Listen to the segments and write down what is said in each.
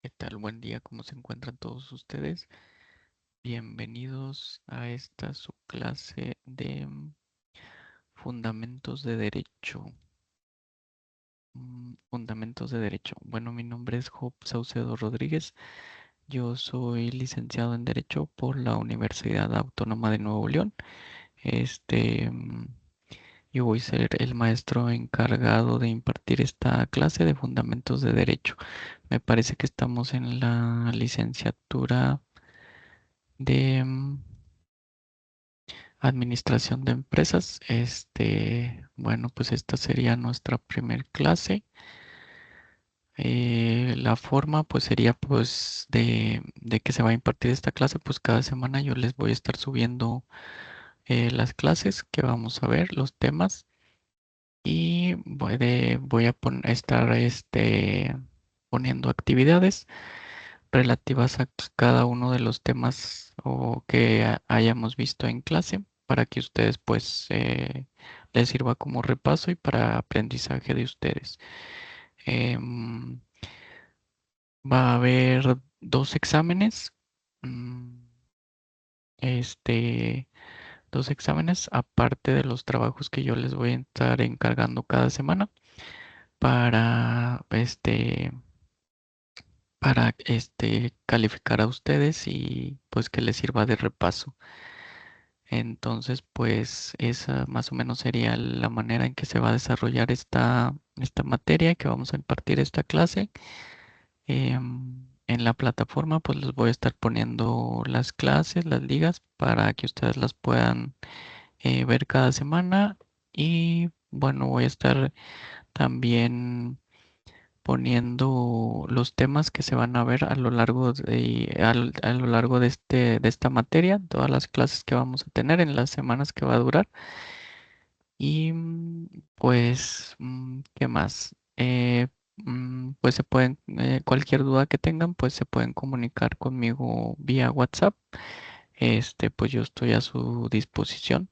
¿Qué tal? Buen día, ¿cómo se encuentran todos ustedes? Bienvenidos a esta su clase de Fundamentos de Derecho. Fundamentos de Derecho. Bueno, mi nombre es Job Saucedo Rodríguez. Yo soy licenciado en Derecho por la Universidad Autónoma de Nuevo León. Este, mm, yo voy a ser el maestro encargado de impartir esta clase de Fundamentos de Derecho. Me parece que estamos en la licenciatura de Administración de Empresas. Bueno, pues esta sería nuestra primer clase. La forma pues sería pues de que se va a impartir esta clase, pues cada semana yo les voy a estar subiendo las clases que vamos a ver, los temas, y voy a estar poniendo actividades relativas a cada uno de los temas o que hayamos visto en clase para que ustedes pues les sirva como repaso y para aprendizaje de ustedes. Em, Va a haber dos exámenes, mm, este, dos exámenes aparte de los trabajos que yo les voy a estar encargando cada semana para calificar a ustedes y pues que les sirva de repaso. Entonces, pues esa más o menos sería la manera en que se va a desarrollar esta materia que vamos a impartir esta clase. En la plataforma, pues les voy a estar poniendo las clases, las ligas, para que ustedes las puedan ver cada semana. Y bueno, voy a estar también poniendo los temas que se van a ver a lo largo a lo largo de esta materia, todas las clases que vamos a tener en las semanas que va a durar. Y pues, ¿qué más? Pues cualquier duda que tengan, pues se pueden comunicar conmigo vía WhatsApp. Pues yo estoy a su disposición.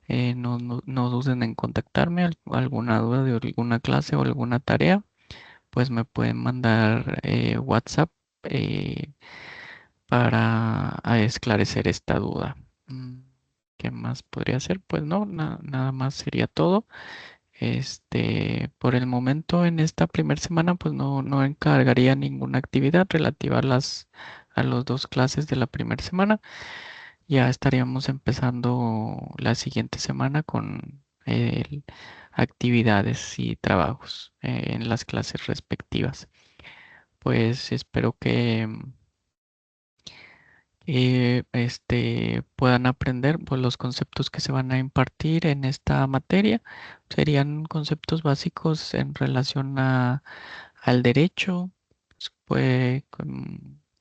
No duden en contactarme. Alguna duda de alguna clase o alguna tarea, pues me pueden mandar WhatsApp eh, para esclarecer esta duda. Mm, ¿Qué más podría ser? Pues no, nada más sería todo. Por el momento en esta primera semana, pues no encargaría ninguna actividad relativa a las dos clases de la primera semana. Ya estaríamos empezando la siguiente semana con actividades y trabajos en las clases respectivas. Pues espero que puedan aprender pues, los conceptos que se van a impartir en esta materia. Serían conceptos básicos en relación al derecho, pues,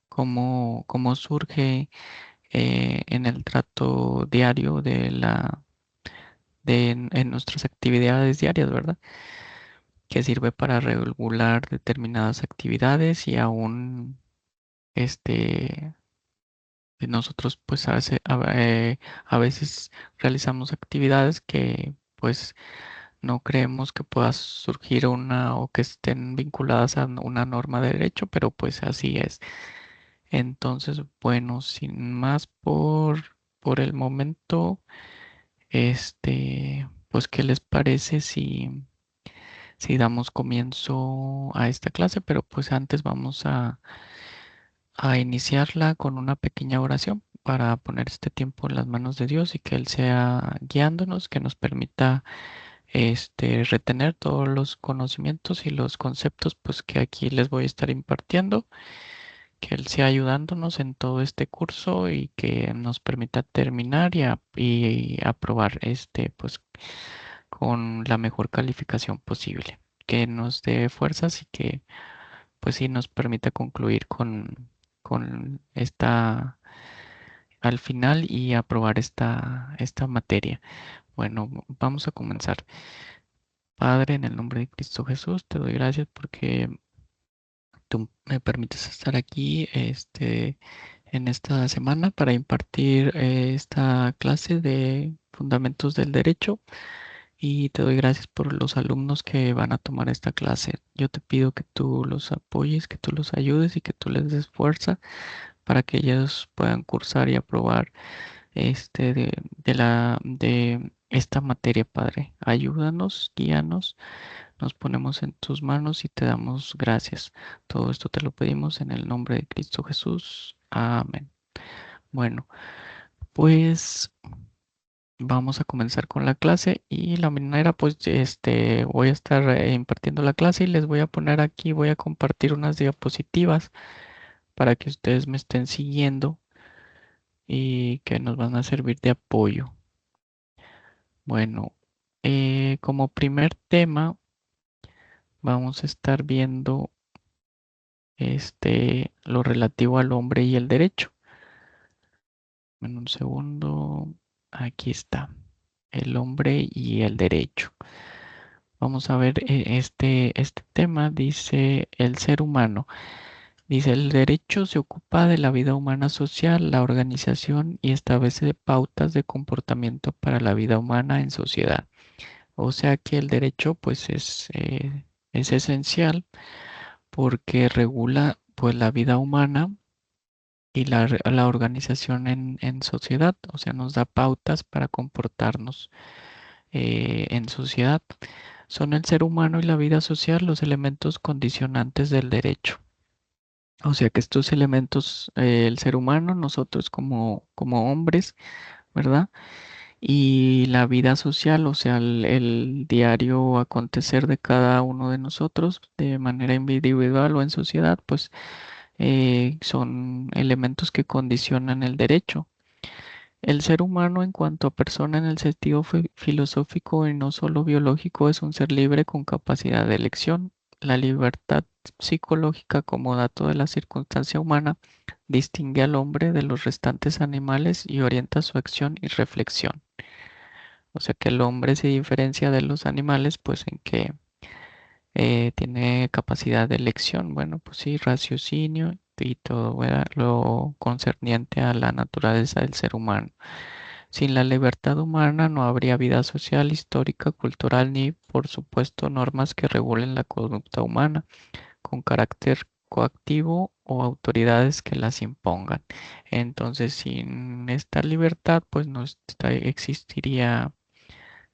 cómo surge en el trato diario en nuestras actividades diarias, ¿verdad? Que sirve para regular determinadas actividades y aún este nosotros pues a veces realizamos actividades que pues no creemos que pueda surgir una o que estén vinculadas a una norma de derecho, pero pues así es. Entonces, bueno, sin más por el momento, pues ¿qué les parece si damos comienzo a esta clase? Pero pues antes vamos a iniciarla con una pequeña oración para poner este tiempo en las manos de Dios y que Él sea guiándonos, que nos permita retener todos los conocimientos y los conceptos pues que aquí les voy a estar impartiendo, que Él sea ayudándonos en todo este curso y que nos permita terminar y aprobar pues con la mejor calificación posible, que nos dé fuerzas y que pues sí nos permita concluir con esta al final y aprobar esta materia. Bueno, vamos a comenzar. Padre, en el nombre de Cristo Jesús, te doy gracias porque tú me permites estar aquí en esta semana para impartir esta clase de fundamentos del derecho y te doy gracias por los alumnos que van a tomar esta clase. Yo te pido que tú los apoyes, que tú los ayudes y que tú les des fuerza para que ellos puedan cursar y aprobar de esta materia, Padre. Ayúdanos, guíanos, nos ponemos en tus manos y te damos gracias. Todo esto te lo pedimos en el nombre de Cristo Jesús. Amén. Bueno, pues vamos a comenzar con la clase y la manera, pues, voy a estar impartiendo la clase y les voy a poner aquí, voy a compartir unas diapositivas para que ustedes me estén siguiendo y que nos van a servir de apoyo. Bueno, como primer tema vamos a estar viendo lo relativo al hombre y el derecho. En un segundo, aquí está, el hombre y el derecho. Vamos a ver este tema, dice el ser humano. Dice, el derecho se ocupa de la vida humana social, la organización y establece pautas de comportamiento para la vida humana en sociedad. O sea que el derecho pues es esencial porque regula pues la vida humana y la organización en sociedad, o sea, nos da pautas para comportarnos en sociedad. Son el ser humano y la vida social los elementos condicionantes del derecho. O sea que estos elementos, el ser humano, nosotros como hombres, ¿verdad? Y la vida social, o sea, el diario acontecer de cada uno de nosotros de manera individual o en sociedad, pues son elementos que condicionan el derecho. El ser humano en cuanto a persona en el sentido filosófico y no solo biológico es un ser libre con capacidad de elección. La libertad psicológica como dato de la circunstancia humana distingue al hombre de los restantes animales y orienta su acción y reflexión. O sea que el hombre se diferencia de los animales pues en que tiene capacidad de elección, bueno, pues sí, raciocinio y todo, ¿verdad? Lo concerniente a la naturaleza del ser humano. Sin la libertad humana no habría vida social, histórica, cultural ni, por supuesto, normas que regulen la conducta humana con carácter coactivo o autoridades que las impongan. Entonces, sin esta libertad, pues no existiría,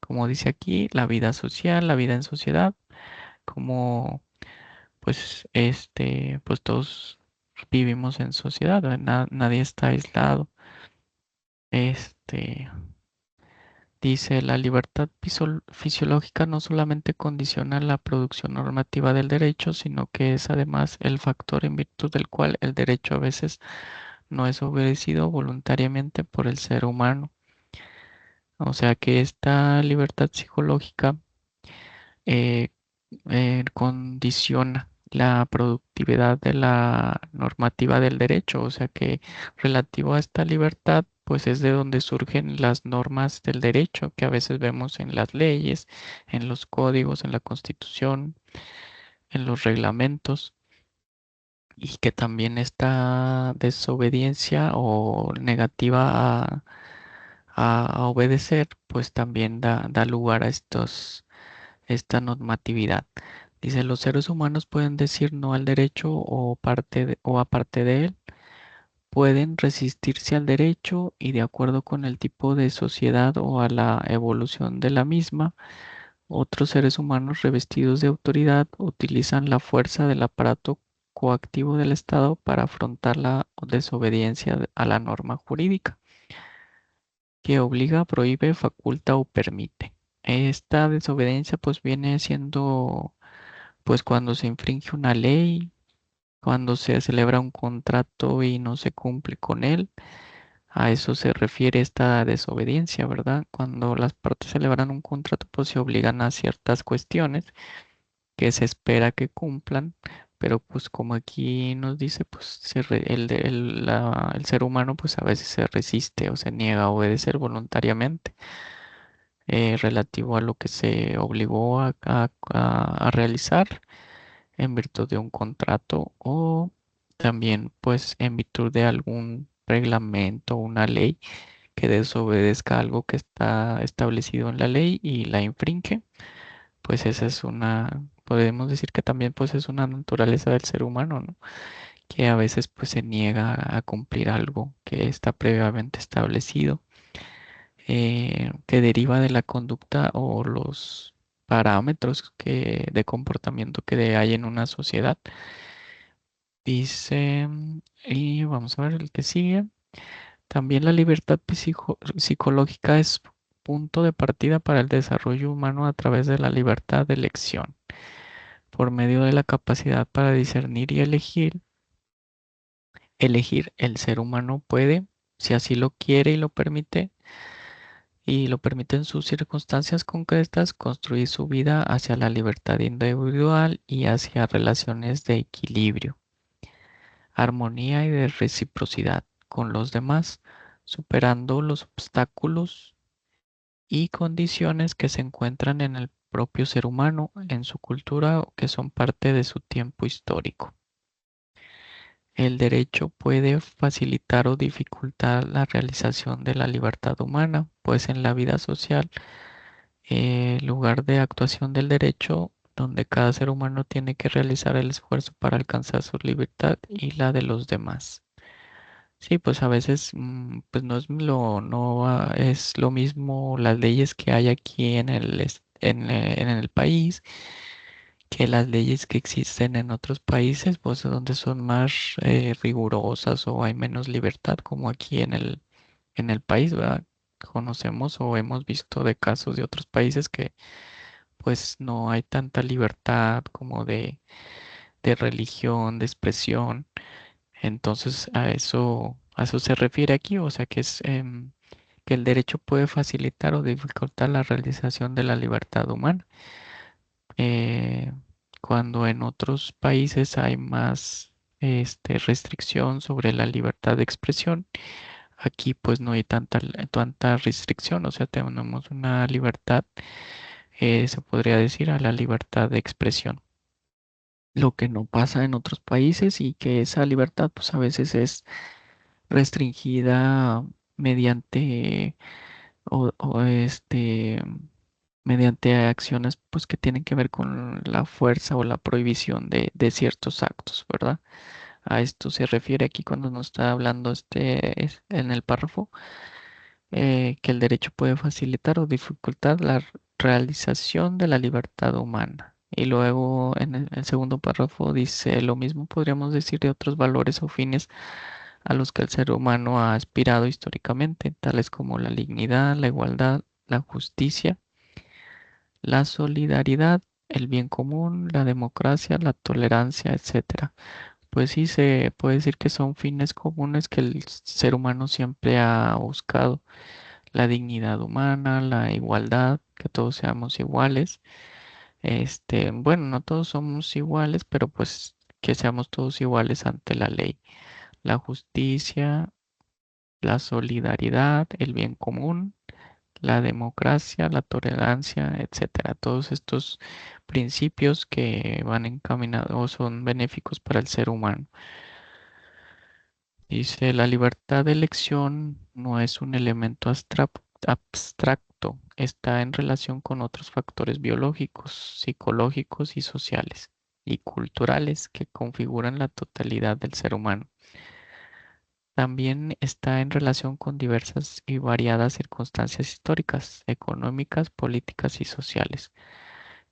como dice aquí, la vida social, la vida en sociedad, como pues todos vivimos en sociedad, ¿verdad? Nadie está aislado. Este, Dice, la libertad fisiológica no solamente condiciona la producción normativa del derecho, sino que es además el factor en virtud del cual el derecho a veces no es obedecido voluntariamente por el ser humano. O sea que esta libertad psicológica eh, condiciona la productividad de la normativa del derecho, o sea que relativo a esta libertad, pues es de donde surgen las normas del derecho que a veces vemos en las leyes, en los códigos, en la Constitución, en los reglamentos, y que también esta desobediencia o negativa a obedecer, pues también da lugar a esta normatividad. Dice, los seres humanos pueden decir no al derecho o aparte de él, pueden resistirse al derecho y de acuerdo con el tipo de sociedad o a la evolución de la misma, otros seres humanos revestidos de autoridad utilizan la fuerza del aparato coactivo del Estado para afrontar la desobediencia a la norma jurídica, que obliga, prohíbe, faculta o permite. Esta desobediencia pues viene siendo pues cuando se infringe una ley, cuando se celebra un contrato y no se cumple con él, a eso se refiere esta desobediencia, ¿verdad? Cuando las partes celebran un contrato, pues se obligan a ciertas cuestiones que se espera que cumplan, pero pues como aquí nos dice, pues el ser humano pues a veces se resiste o se niega a obedecer voluntariamente relativo a lo que se obligó a realizar en virtud de un contrato o también pues en virtud de algún reglamento o una ley que desobedezca algo que está establecido en la ley y la infringe, pues esa es podemos decir que también pues es una naturaleza del ser humano, ¿no? Que a veces pues se niega a cumplir algo que está previamente establecido, que deriva de la conducta o los parámetros de comportamiento que hay en una sociedad. Dice, y vamos a ver el que sigue. También la libertad psicológica es punto de partida para el desarrollo humano a través de la libertad de elección. Por medio de la capacidad para discernir y elegir, el ser humano puede, si así lo quiere y lo permite en sus circunstancias concretas, construir su vida hacia la libertad individual y hacia relaciones de equilibrio, armonía y de reciprocidad con los demás, superando los obstáculos y condiciones que se encuentran en el propio ser humano, en su cultura o que son parte de su tiempo histórico. El derecho puede facilitar o dificultar la realización de la libertad humana, pues en la vida social, el lugar de actuación del derecho, donde cada ser humano tiene que realizar el esfuerzo para alcanzar su libertad y la de los demás. Sí, pues a veces pues no es lo mismo las leyes que hay aquí en el país que las leyes que existen en otros países, pues donde son más rigurosas o hay menos libertad, como aquí en el país, ¿verdad? Conocemos o hemos visto de casos de otros países que pues no hay tanta libertad como de religión, de expresión. Entonces a eso se refiere aquí, o sea que que el derecho puede facilitar o dificultar la realización de la libertad humana. eh, Cuando en otros países hay más restricción sobre la libertad de expresión, aquí pues no hay tanta restricción, o sea, tenemos una libertad, se podría decir, a la libertad de expresión. Lo que no pasa en otros países y que esa libertad pues a veces es restringida mediante o mediante acciones pues que tienen que ver con la fuerza o la prohibición de ciertos actos, ¿verdad? A esto se refiere aquí cuando nos está hablando en el párrafo, que el derecho puede facilitar o dificultar la realización de la libertad humana. Y luego en el segundo párrafo dice, lo mismo podríamos decir de otros valores o fines a los que el ser humano ha aspirado históricamente, tales como la dignidad, la igualdad, la justicia, la solidaridad, el bien común, la democracia, la tolerancia, etcétera. Pues sí, se puede decir que son fines comunes que el ser humano siempre ha buscado: la dignidad humana, la igualdad, que todos seamos iguales. Bueno, no todos somos iguales, pero pues que seamos todos iguales ante la ley. La justicia, la solidaridad, el bien común, la democracia, la tolerancia, etcétera. Todos estos principios que van encaminados o son benéficos para el ser humano. Dice, la libertad de elección no es un elemento abstracto, está en relación con otros factores biológicos, psicológicos y sociales y culturales que configuran la totalidad del ser humano. También está en relación con diversas y variadas circunstancias históricas, económicas, políticas y sociales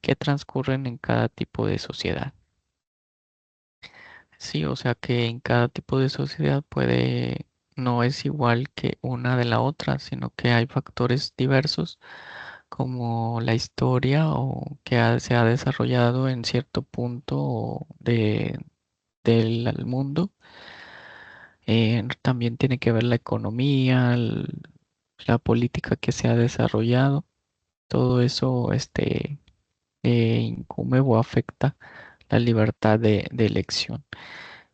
que transcurren en cada tipo de sociedad. Sí, o sea que en cada tipo de sociedad no es igual que una de la otra, sino que hay factores diversos como la historia o se ha desarrollado en cierto punto del mundo. También tiene que ver la economía, la política que se ha desarrollado. Todo eso incumbe o afecta la libertad de elección.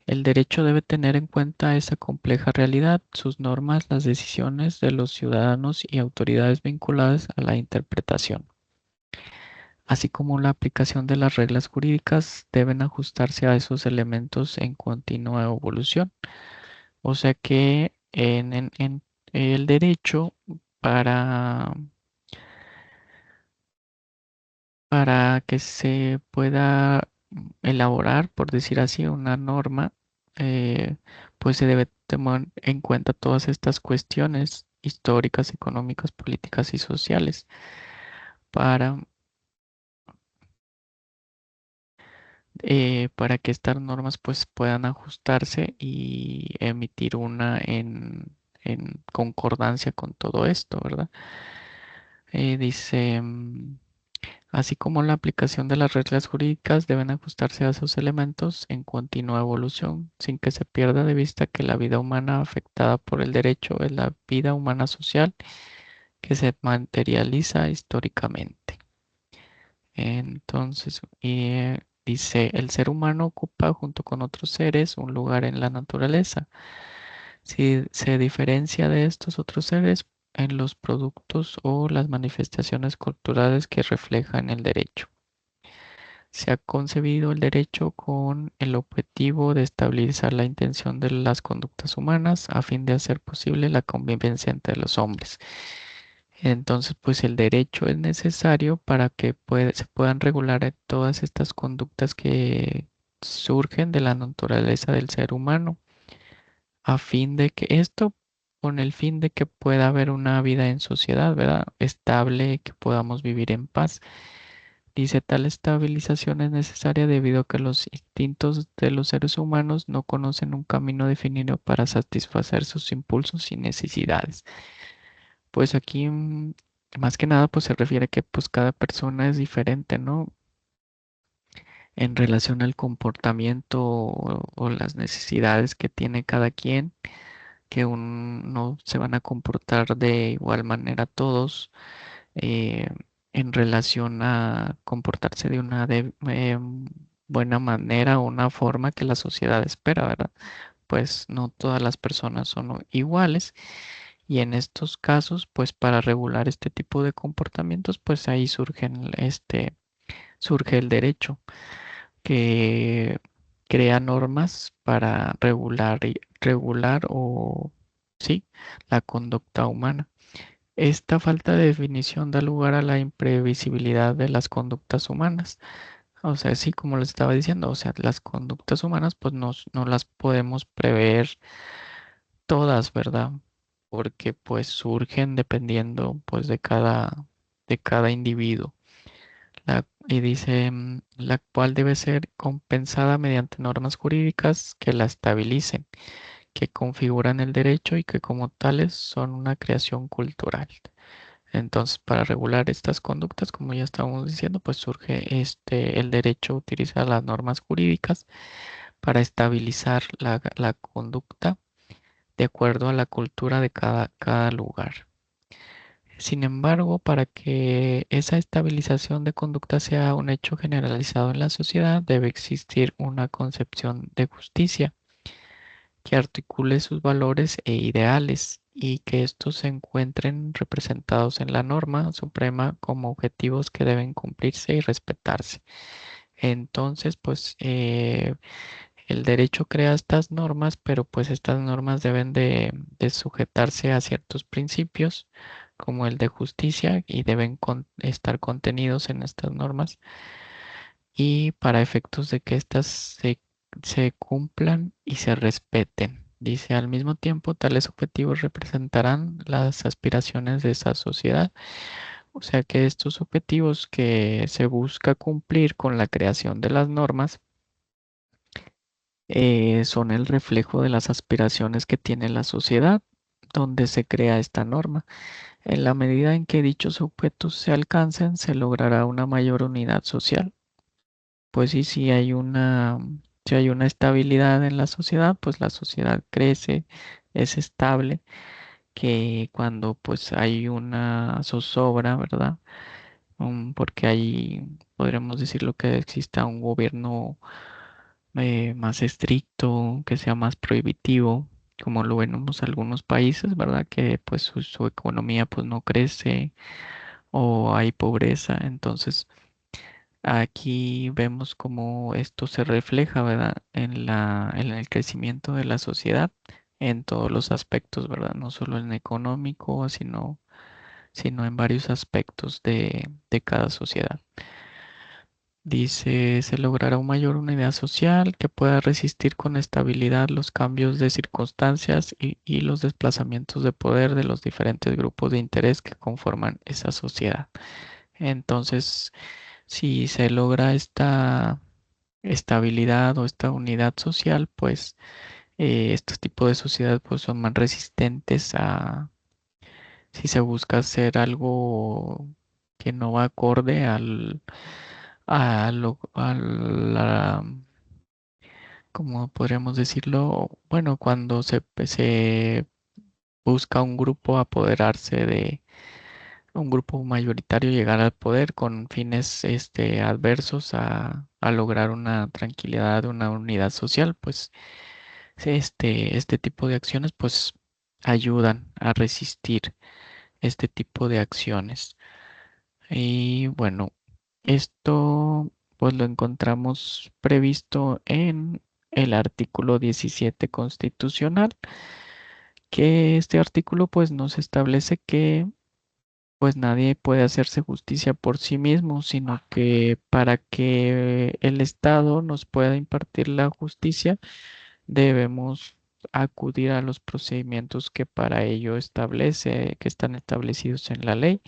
El derecho debe tener en cuenta esa compleja realidad, sus normas, las decisiones de los ciudadanos y autoridades vinculadas a la interpretación, así como la aplicación de las reglas jurídicas deben ajustarse a esos elementos en continua evolución. O sea que el derecho para, para que se pueda elaborar, por decir así, una norma, eh, pues se debe tomar en cuenta todas estas cuestiones históricas, económicas, políticas y sociales para, para que estas normas pues puedan ajustarse y emitir una en concordancia con todo esto, ¿verdad? Dice, así como la aplicación de las reglas jurídicas deben ajustarse a esos elementos en continua evolución, sin que se pierda de vista que la vida humana afectada por el derecho es la vida humana social que se materializa históricamente. Entonces, dice, el ser humano ocupa junto con otros seres un lugar en la naturaleza. Si se diferencia de estos otros seres en los productos o las manifestaciones culturales que reflejan el derecho. Se ha concebido el derecho con el objetivo de estabilizar la intención de las conductas humanas a fin de hacer posible la convivencia entre los hombres. Entonces, pues el derecho es necesario para que se puedan regular todas estas conductas que surgen de la naturaleza del ser humano, a fin de que esto, con el fin de que pueda haber una vida en sociedad, ¿verdad? Estable, que podamos vivir en paz. Dice, tal estabilización es necesaria debido a que los instintos de los seres humanos no conocen un camino definido para satisfacer sus impulsos y necesidades. Pues aquí, más que nada, pues se refiere a que pues cada persona es diferente, ¿no? En relación al comportamiento o las necesidades que tiene cada quien, que no se van a comportar de igual manera todos, eh, en relación a comportarse de una buena manera o una forma que la sociedad espera, ¿verdad? Pues no todas las personas son iguales y en estos casos, pues para regular este tipo de comportamientos, pues ahí surge el derecho que crea normas para regular o sí, la conducta humana. Esta falta de definición da lugar a la imprevisibilidad de las conductas humanas. O sea, sí, como les estaba diciendo, o sea, las conductas humanas pues no las podemos prever todas, ¿verdad? Porque pues surgen dependiendo pues de cada individuo. Y dice, la cual debe ser compensada mediante normas jurídicas que la estabilicen, que configuran el derecho y que como tales son una creación cultural. Entonces, para regular estas conductas, como ya estábamos diciendo, pues surge el derecho a utilizar las normas jurídicas para estabilizar la conducta de acuerdo a la cultura de cada lugar. Sin embargo, para que esa estabilización de conducta sea un hecho generalizado en la sociedad, debe existir una concepción de justicia que articule sus valores e ideales y que estos se encuentren representados en la norma suprema como objetivos que deben cumplirse y respetarse. Entonces, pues el derecho crea estas normas, pero pues estas normas deben de sujetarse a ciertos principios como el de justicia y deben estar contenidos en estas normas y para efectos de que éstas se cumplan y se respeten. Dice, al mismo tiempo, tales objetivos representarán las aspiraciones de esa sociedad. O sea que estos objetivos que se busca cumplir con la creación de las normas son el reflejo de las aspiraciones que tiene la sociedad donde se crea esta norma. En la medida en que dichos objetos se alcancen, se logrará una mayor unidad social. Pues sí, si hay una estabilidad en la sociedad, pues la sociedad crece, es estable, que cuando pues hay una zozobra, ¿verdad? Porque ahí podríamos decir lo que exista un gobierno más estricto, que sea más prohibitivo, como lo vemos algunos países, ¿verdad? Que pues su economía pues no crece o hay pobreza, entonces aquí vemos cómo esto se refleja, ¿verdad? En el crecimiento de la sociedad. en todos los aspectos, ¿verdad? No solo en económico, sino en varios aspectos de cada sociedad. Dice, se logrará un mayor unidad social que pueda resistir con estabilidad los cambios de circunstancias y los desplazamientos de poder de los diferentes grupos de interés que conforman esa sociedad. Entonces, si se logra esta estabilidad o esta unidad social, pues estos tipos de sociedades pues, son más resistentes a si se busca hacer algo que no va acorde a la, ¿cómo podríamos decirlo? Bueno, cuando se busca un grupo apoderarse de un grupo mayoritario llegar al poder con fines adversos a lograr una tranquilidad, una unidad social, pues este tipo de acciones pues ayudan a resistir este tipo de acciones. Y bueno, esto pues lo encontramos previsto en el artículo 17 constitucional, que este artículo pues nos establece que pues nadie puede hacerse justicia por sí mismo, sino que para que el Estado nos pueda impartir la justicia, debemos acudir a los procedimientos que para ello establece, que están establecidos en la ley,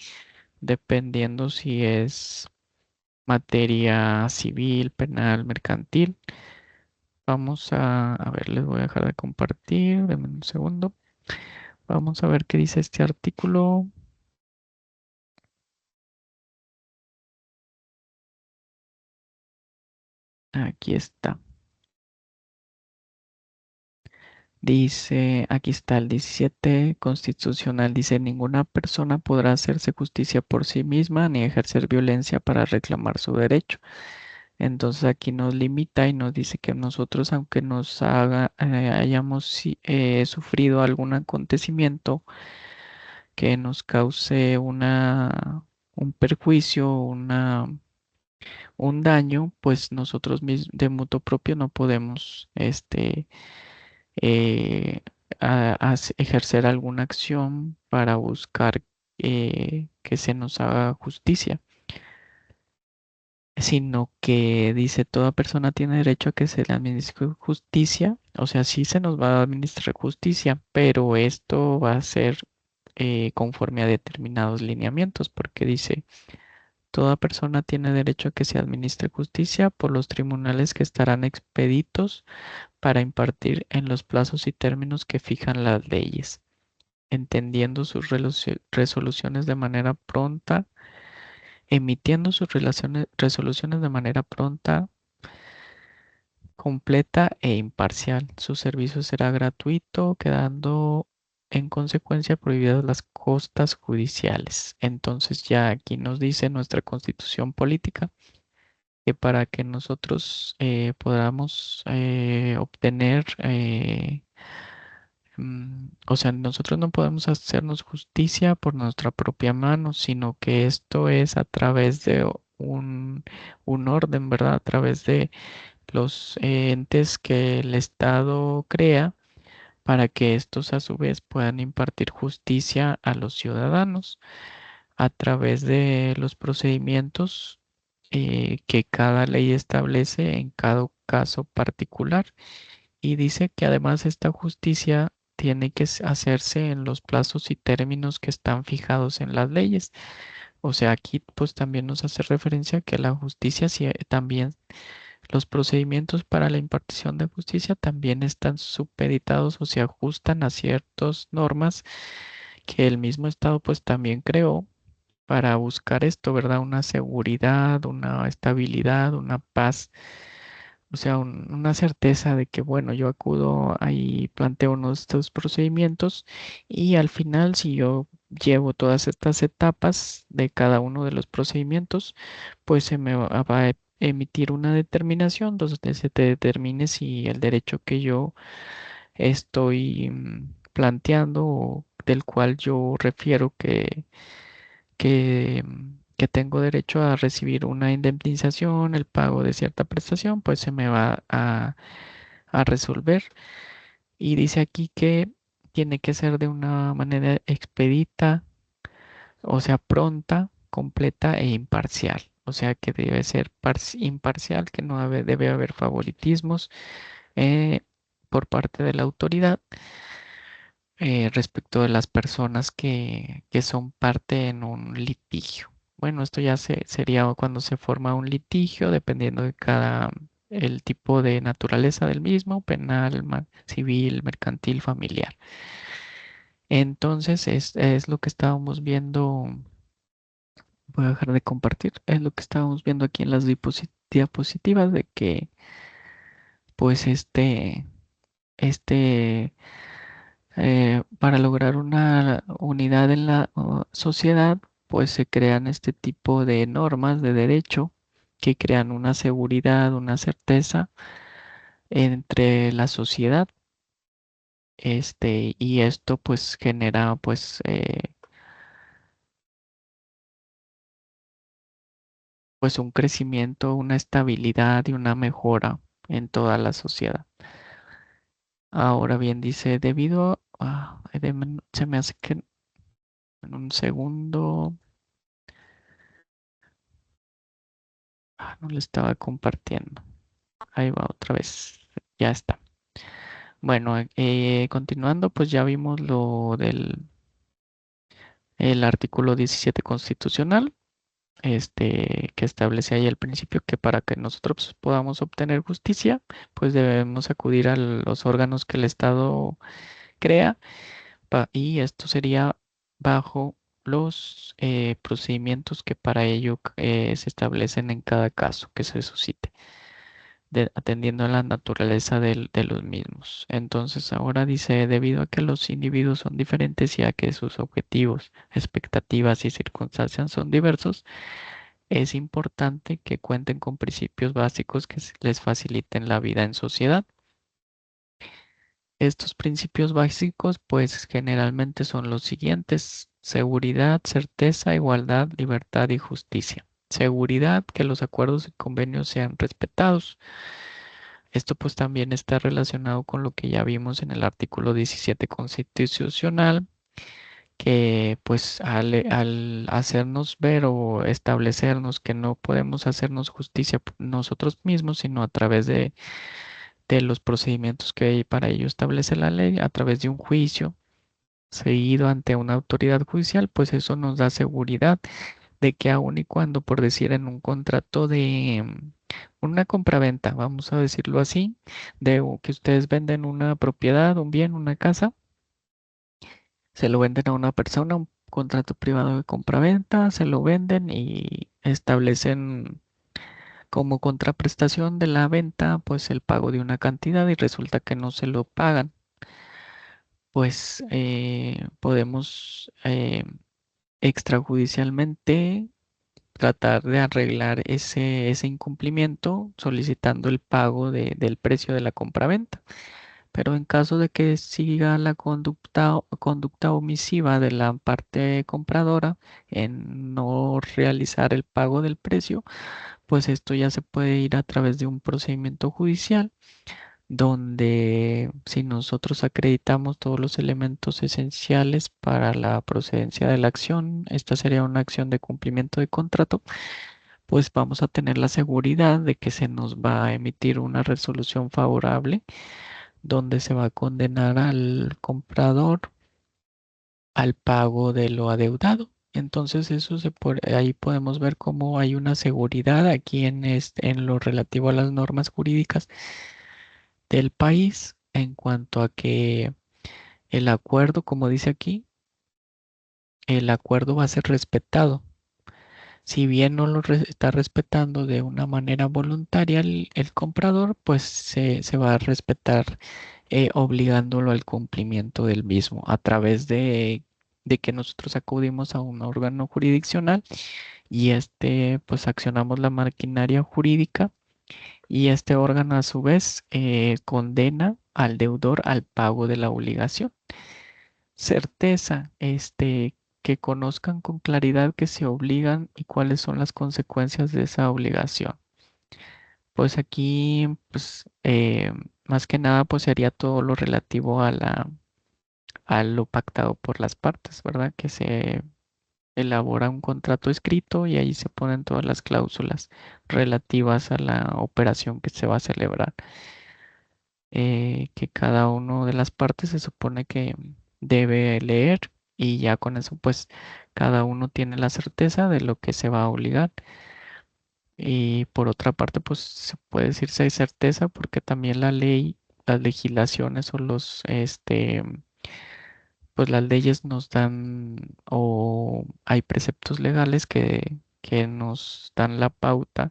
dependiendo si es materia civil, penal, mercantil. Vamos a ver, les voy a dejar de compartir, denme un segundo. Vamos a ver qué dice este artículo. Aquí está. Dice, aquí está el 17 constitucional, dice, ninguna persona podrá hacerse justicia por sí misma ni ejercer violencia para reclamar su derecho. Entonces aquí nos limita y nos dice que nosotros, aunque hayamos sufrido algún acontecimiento que nos cause un perjuicio, un daño, pues nosotros mismos de mutuo propio no podemos eh, ejercer alguna acción para buscar que se nos haga justicia, sino que dice toda persona tiene derecho a que se le administre justicia, o sea, sí se nos va a administrar justicia, pero esto va a ser conforme a determinados lineamientos, porque dice, toda persona tiene derecho a que se administre justicia por los tribunales que estarán expeditos para impartir en los plazos y términos que fijan las leyes, entendiendo sus resoluciones de manera pronta, emitiendo sus resoluciones de manera pronta, completa e imparcial. Su servicio será gratuito, quedando en consecuencia prohibidas las costas judiciales. Entonces ya aquí nos dice nuestra constitución política que para que nosotros podamos obtener o sea, nosotros no podemos hacernos justicia por nuestra propia mano, sino que esto es a través de un orden, ¿verdad? A través de los entes que el Estado crea para que estos a su vez puedan impartir justicia a los ciudadanos a través de los procedimientos que cada ley establece en cada caso particular. Y dice que además esta justicia tiene que hacerse en los plazos y términos que están fijados en las leyes. O sea, aquí pues también nos hace referencia que la justicia también, los procedimientos para la impartición de justicia también están supeditados o se ajustan a ciertas normas que el mismo Estado pues también creó para buscar esto, ¿verdad? Una seguridad, una estabilidad, una paz, o sea, una certeza de que, bueno, yo acudo ahí, planteo uno de estos procedimientos y al final, si yo llevo todas estas etapas de cada uno de los procedimientos, pues se me va a emitir una determinación donde se te determine si el derecho que yo estoy planteando o del cual yo refiero que tengo derecho a recibir una indemnización, el pago de cierta prestación, pues se me va a resolver. Y dice aquí que tiene que ser de una manera expedita, o sea, pronta, completa e imparcial. O sea que debe ser imparcial, que no debe haber favoritismos eh, por parte de la autoridad respecto de las personas que son parte en un litigio. Bueno, esto ya sería cuando se forma un litigio, dependiendo de el tipo de naturaleza del mismo, penal, civil, mercantil, familiar. Entonces, es lo que estábamos viendo. Voy a dejar de compartir. Es lo que estábamos viendo aquí en las diapositivas de que, pues, este para lograr una unidad en la sociedad, pues se crean este tipo de normas de derecho que crean una seguridad, una certeza entre la sociedad, y esto pues genera pues un crecimiento, una estabilidad y una mejora en toda la sociedad. Ahora bien, dice, se me hace que en un segundo, no le estaba compartiendo. Ahí va otra vez. Ya está. Bueno, continuando, pues ya vimos lo del el artículo 17 constitucional, que establece ahí el principio que para que nosotros podamos obtener justicia, pues debemos acudir a los órganos que el Estado crea, y esto sería bajo los procedimientos que para ello se establecen en cada caso que se suscite, atendiendo a la naturaleza de los mismos. Entonces ahora dice, debido a que los individuos son diferentes y a que sus objetivos, expectativas y circunstancias son diversos, es importante que cuenten con principios básicos que les faciliten la vida en sociedad. Estos principios básicos, pues generalmente son los siguientes: seguridad, certeza, igualdad, libertad y justicia. Seguridad, que los acuerdos y convenios sean respetados. Esto pues también está relacionado con lo que ya vimos en el artículo 17 constitucional, que pues al hacernos ver o establecernos que no podemos hacernos justicia nosotros mismos, sino a través de los procedimientos que para ello establece la ley, a través de un juicio seguido ante una autoridad judicial, pues eso nos da seguridad de que aun y cuando, por decir, en un contrato de una compraventa, vamos a decirlo así, que ustedes venden una propiedad, un bien, una casa, se lo venden a una persona, un contrato privado de compraventa, se lo venden y establecen como contraprestación de la venta, pues el pago de una cantidad y resulta que no se lo pagan, pues podemos extrajudicialmente tratar de arreglar ese incumplimiento solicitando el pago del precio de la compraventa. Pero en caso de que siga la conducta omisiva de la parte compradora en no realizar el pago del precio, pues esto ya se puede ir a través de un procedimiento judicial donde si nosotros acreditamos todos los elementos esenciales para la procedencia de la acción, esta sería una acción de cumplimiento de contrato, pues vamos a tener la seguridad de que se nos va a emitir una resolución favorable donde se va a condenar al comprador al pago de lo adeudado. Entonces ahí podemos ver cómo hay una seguridad aquí en lo relativo a las normas jurídicas del país en cuanto a que el acuerdo, como dice aquí, el acuerdo va a ser respetado. Si bien no está respetando de una manera voluntaria el comprador, pues se va a respetar obligándolo al cumplimiento del mismo a través de que nosotros acudimos a un órgano jurisdiccional y pues accionamos la maquinaria jurídica y este órgano a su vez condena al deudor al pago de la obligación. Certeza, que conozcan con claridad que se obligan y cuáles son las consecuencias de esa obligación. Pues aquí, pues más que nada, pues sería todo lo relativo a lo pactado por las partes, ¿verdad? Que se elabora un contrato escrito y ahí se ponen todas las cláusulas relativas a la operación que se va a celebrar. Que cada uno de las partes se supone que debe leer y ya con eso pues cada uno tiene la certeza de lo que se va a obligar. Y por otra parte pues se puede decir si hay certeza porque también la ley, las legislaciones o pues las leyes nos dan o hay preceptos legales que nos dan la pauta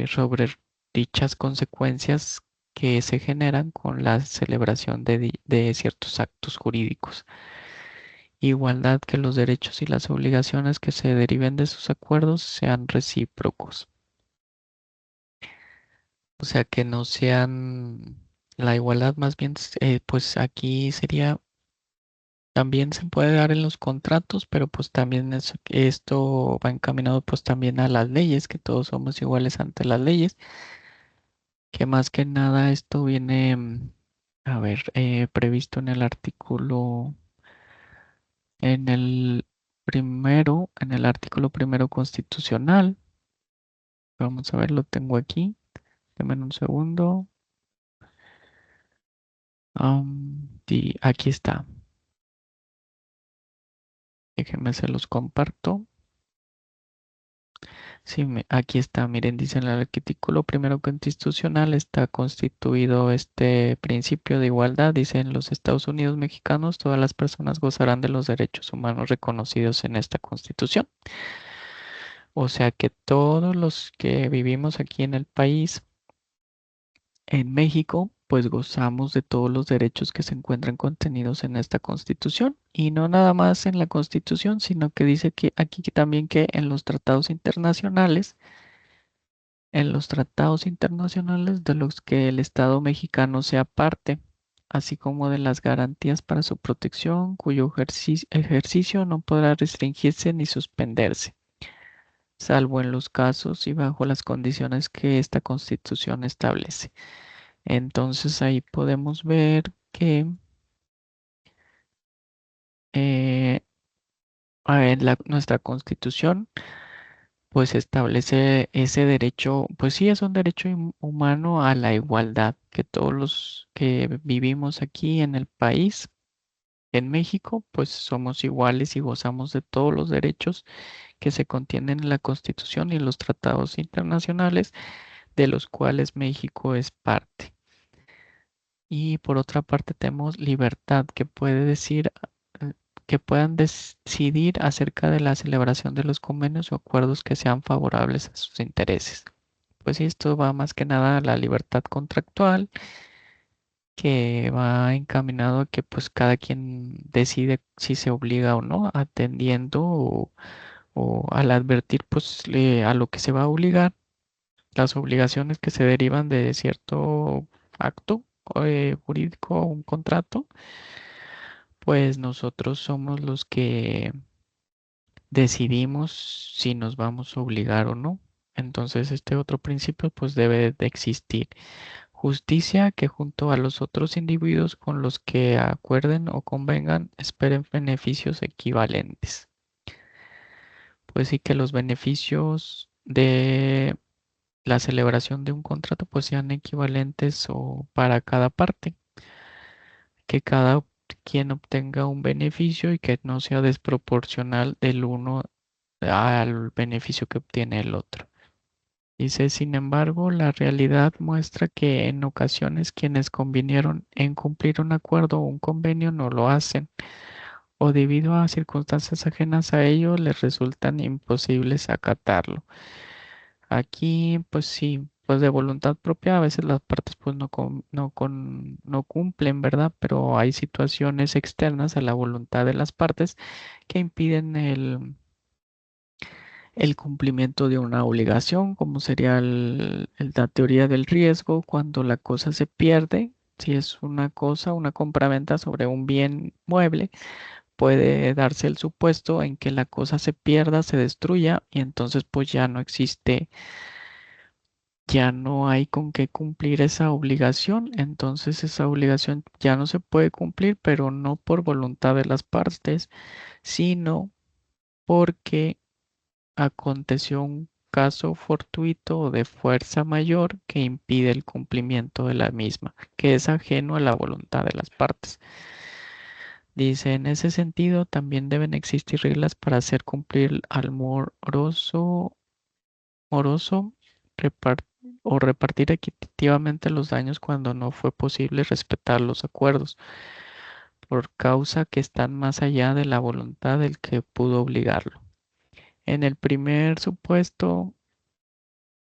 sobre dichas consecuencias que se generan con la celebración de ciertos actos jurídicos. Igualdad, que los derechos y las obligaciones que se deriven de sus acuerdos sean recíprocos. O sea, que no sean la igualdad, más bien, pues aquí sería, también se puede dar en los contratos, pero pues también esto va encaminado pues también a las leyes, que todos somos iguales ante las leyes. Que más que nada esto viene, a ver, previsto en el artículo primero constitucional. Vamos a ver, lo tengo aquí. Deme un segundo. Sí, aquí está. Déjenme se los comparto. Sí, aquí está. Miren, dice en el artículo primero constitucional está constituido este principio de igualdad. Dice en los Estados Unidos mexicanos todas las personas gozarán de los derechos humanos reconocidos en esta Constitución. O sea que todos los que vivimos aquí en el país, en México, pues gozamos de todos los derechos que se encuentran contenidos en esta Constitución. Y no nada más en la Constitución, sino que dice que aquí también que en los tratados internacionales de los que el Estado mexicano sea parte, así como de las garantías para su protección, cuyo ejercicio no podrá restringirse ni suspenderse, salvo en los casos y bajo las condiciones que esta Constitución establece. Entonces ahí podemos ver que eh, a ver, nuestra Constitución pues establece ese derecho, pues sí es un derecho humano a la igualdad, que todos los que vivimos aquí en el país, en México, pues somos iguales y gozamos de todos los derechos que se contienen en la Constitución y en los tratados internacionales de los cuales México es parte. Y por otra parte tenemos libertad, que puede decir eh, que puedan decidir acerca de la celebración de los convenios o acuerdos que sean favorables a sus intereses. Pues sí, esto va más que nada a la libertad contractual, que va encaminado a que pues cada quien decide si se obliga o no, atendiendo o al advertir pues a lo que se va a obligar, las obligaciones que se derivan de cierto acto jurídico o un contrato, pues nosotros somos los que decidimos si nos vamos a obligar o no. Entonces este otro principio pues debe de existir. Justicia, que junto a los otros individuos con los que acuerden o convengan esperen beneficios equivalentes. Pues sí, que los beneficios de la celebración de un contrato pues sean equivalentes o para cada parte, que cada quien obtenga un beneficio y que no sea desproporcional del uno al beneficio que obtiene el otro. Dice, sin embargo, la realidad muestra que en ocasiones quienes convinieron en cumplir un acuerdo o un convenio no lo hacen, o debido a circunstancias ajenas a ello les resultan imposibles acatarlo. Aquí, pues sí, pues de voluntad propia a veces las partes pues no cumplen, ¿verdad? Pero hay situaciones externas a la voluntad de las partes que impiden el cumplimiento de una obligación, como sería la teoría del riesgo, cuando la cosa se pierde. Si es una cosa, una compraventa sobre un bien mueble, puede darse el supuesto en que la cosa se pierda, se destruya y entonces pues ya no existe ya no hay con qué cumplir esa obligación, entonces esa obligación ya no se puede cumplir, pero no por voluntad de las partes, sino porque aconteció un caso fortuito o de fuerza mayor que impide el cumplimiento de la misma, que es ajeno a la voluntad de las partes. Dice, en ese sentido, también deben existir reglas para hacer cumplir al moroso repar- o repartir equitativamente los daños cuando no fue posible respetar los acuerdos, por causa que están más allá de la voluntad del que pudo obligarlo. En el primer supuesto,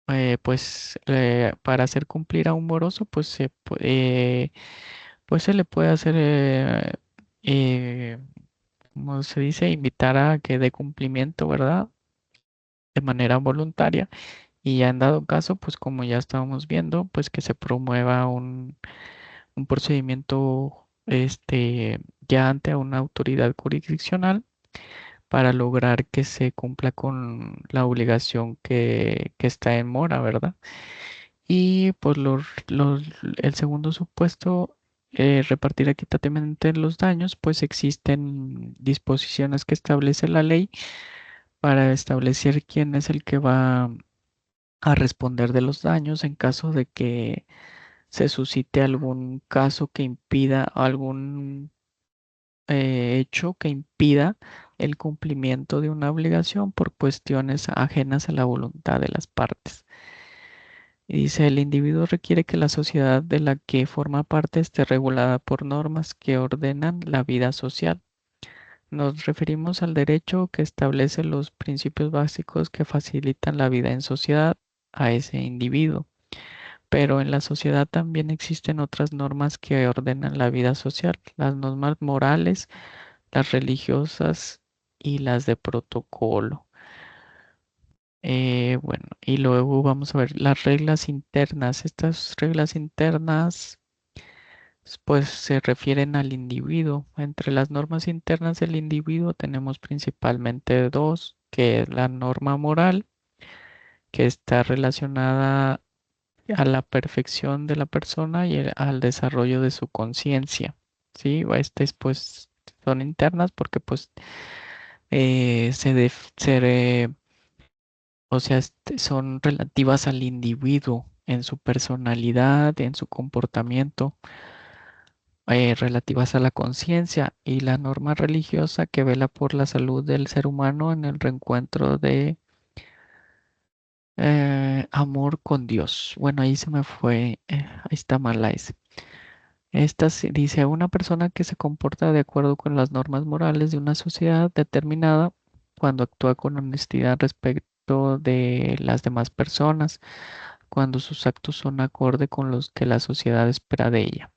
para hacer cumplir a un moroso, pues se le puede hacer, como se dice, invitar a que dé cumplimiento, ¿verdad? De manera voluntaria. Y ya en dado caso, pues como ya estábamos viendo, pues que se promueva un procedimiento, ya ante una autoridad jurisdiccional para lograr que se cumpla con la obligación que está en mora, ¿verdad? Y pues el segundo supuesto, repartir equitativamente los daños, pues existen disposiciones que establece la ley para establecer quién es el que va a responder de los daños en caso de que se suscite algún caso que impida, algún hecho que impida el cumplimiento de una obligación por cuestiones ajenas a la voluntad de las partes. Y dice, el individuo requiere que la sociedad de la que forma parte esté regulada por normas que ordenan la vida social. Nos referimos al derecho que establece los principios básicos que facilitan la vida en sociedad a ese individuo. Pero en la sociedad también existen otras normas que ordenan la vida social, las normas morales, las religiosas y las de protocolo. Bueno, y luego vamos a ver las reglas internas. Estas reglas internas, pues se refieren al individuo. Entre las normas internas del individuo tenemos principalmente dos, que es la norma moral, que está relacionada a la perfección de la persona y al desarrollo de su conciencia. Sí, estas pues son internas porque pues o sea, son relativas al individuo en su personalidad, en su comportamiento, relativas a la conciencia y la norma religiosa que vela por la salud del ser humano en el reencuentro de amor con Dios. Bueno, ahí se me fue, ahí está mal la S. Dice, una persona que se comporta de acuerdo con las normas morales de una sociedad determinada cuando actúa con honestidad respecto de las demás personas, cuando sus actos son acorde con los que la sociedad espera de ella.